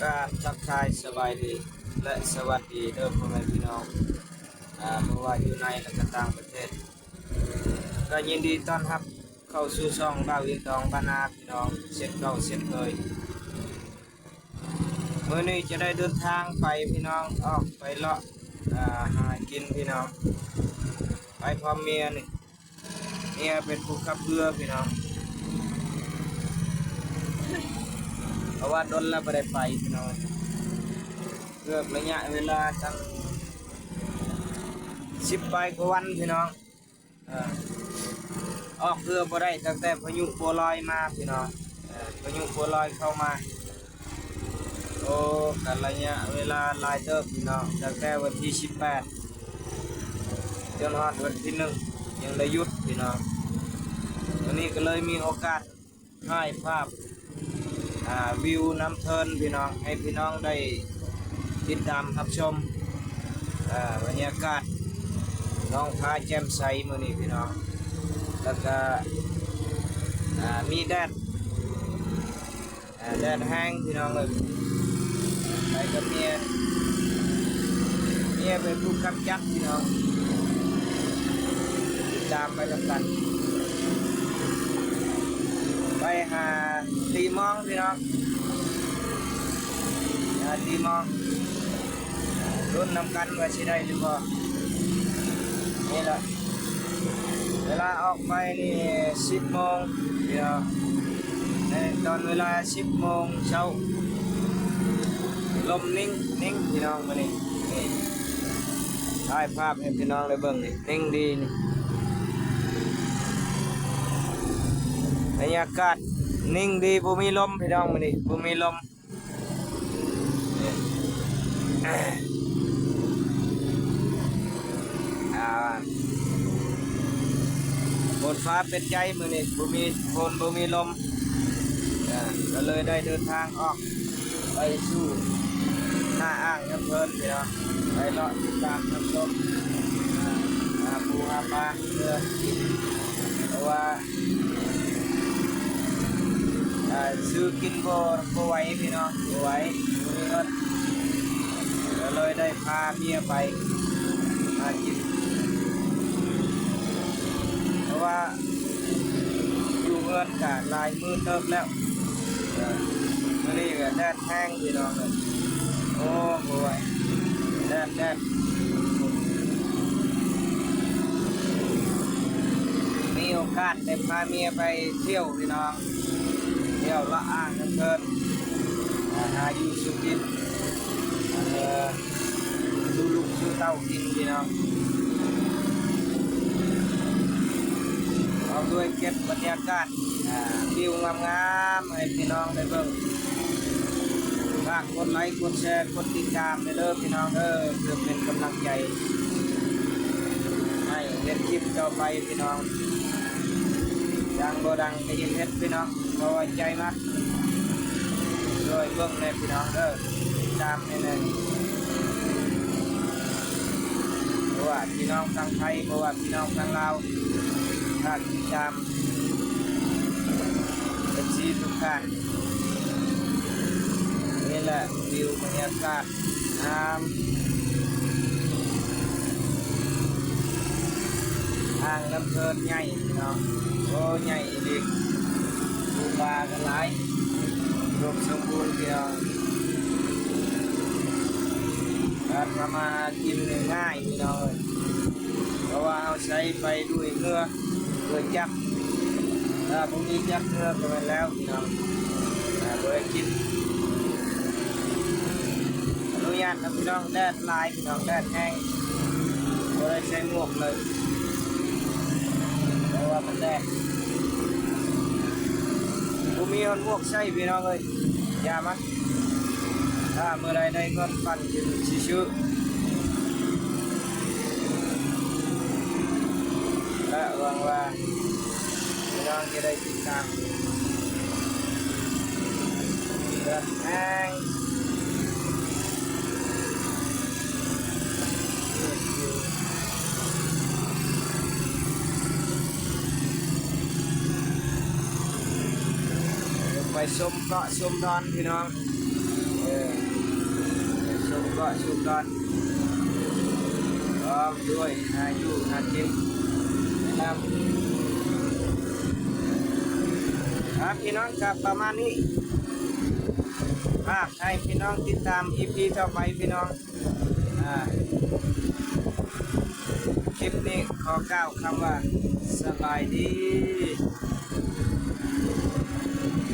การทักทายสบายดีและสวัสดีเด้อพ่อแม่พี่น้องเมื่อว่าอยู่ในและก็ต่างประเทศก็ยินดีต้อนรับเข้าสู่ช่องดาวอินทองบ้านนาพี่น้องเช่นเก่าเช่นเคยเมื่อนี้จะได้เดินทางไปพี่น้องออกไปเลาะหากินพี่น้องไปพร้อมเมียนี่เมียเป็นผู้ขับเรือพี่น้องเพราะว่าโดนแล้วไม่ได้ไปพี่น้องเลือกระยะเวลาตั้ง10 ไปกว่าวันพี่น้องออกเรือบ่ได้ตั้งแต่พายุโปรลอยมาพี่น้องพายุโปรลอยเข้ามาโอ้กันระยะเวลาหลายเติบพี่น้องตั้งแต่วันที่18จนฮอดวันที่1ยังได้หยุดพี่น้องวันนี้ก็เลยมีโอกาสถ่ายภาพวิวน้ำเทินพี่น้องให้พี่น้องได้ติดตามรับชมบรรยากาศน้องพาแจ่มใสมื้อนี้พี่น้องแล้วก็มีแดดแห้งพี่น้องเลยไปกับเมียเป็นผู้ขับจักรพี่น้องติดตามไปแล้วกันไปหาตีมองพี่น้องตีมองรุ่นนำกันว่าสิได้หรือเปล่านี่แหละเวลาออกไปนี่10 โมงพี่น้องตอนเวลา10 โมงเช้าลมนิ่งพี่น้องมานี่ถ่ายภาพให้พี่น้องได้เบิ่งนี่นิ่งดีนี่บรรยากาศนิ่งดีบ่มีลมพี่น้องมานี่บ่มีลมฝนฟ้าเป็นใจมื้อนี้บ่มีฝนบ่มีลมก็เลยได้เดินทางออกไปสู่หน้าอ่างน้ำเพิ่นพี่น้องไปเลาะติดตามน้ำชมหาปูหาปลาเพื่อเพราะว่าซื้อกินบ่ไหวพี่น้องบ่ไหวบ่มีเงินก็เลยได้พาเมียไปหากินเพราะว่าอยู่เงินกะลายมือเติบแล้วมื้อนี้ก็แดดแห้งพี่น้องเลยโอ้บ่ไหวแดดมีโอกาสได้พาเมียไปเที่ยวพี่น้องเที่ยวละอ่างน้ำเพิ่นหาอยู่สุกินดูลูกดูเต้ากินพี่น้องเอาด้วยเก็บบรรยากาศวิวงามๆให้พี่น้องได้เบิ่งฝากกดไลค์กดแชร์กดติดตามเด้อพี่น้องเด้อเพื่อเป็นกำลังใจให้เฮ็ดคลิปต่อไปพี่น้องดังบ่ดังก็ยังเฮ็ดพี่น้องเพราะว่าใจมากด้วยเบิ่งในพี่น้องเด้อติดตามให้เลยเพราะว่าพี่น้องทางไทยเพราะว่าพี่น้องทางลาวถ้าติดตามเป็นชีทุกท่านนี่แหละวิวบรรยากาศอ่างน้ำเพิ่นใหญ่พี่น้องโอ้ใหญ่ดีปูปลากันหลายรวมสมบูรณ์พี่น้องการทำมากินง่ายพี่น้องเพราะว่าเอาใช้ไปด้วยเรือจักรถ้าพวกนี้จักรเรือไปแล้วพี่น้องโดยกินอนุญาตนะพี่น้องแดดลายพี่น้องแดดแห้งโดยใช้หมวกเลยเพราะว่ามันแดดผมมีหมวกใช้พี่น้องเลยยามันถ้าเมื่อไรได้เงินปั่นกินชิวๆและหวังว่าพี่น้องจะได้ติดตามเดินทางไปชมเกาะชมดอนพี่น้อง สุกก็สุกก่อนพร้อมด้วยอายุอากินนะครับครับพี่น้องครับประมาณนี้ฝากให้พี่น้องติดตาม EP ต่อไปพี่น้องคลิปนี้ขอกล่าวคำว่าสบายดี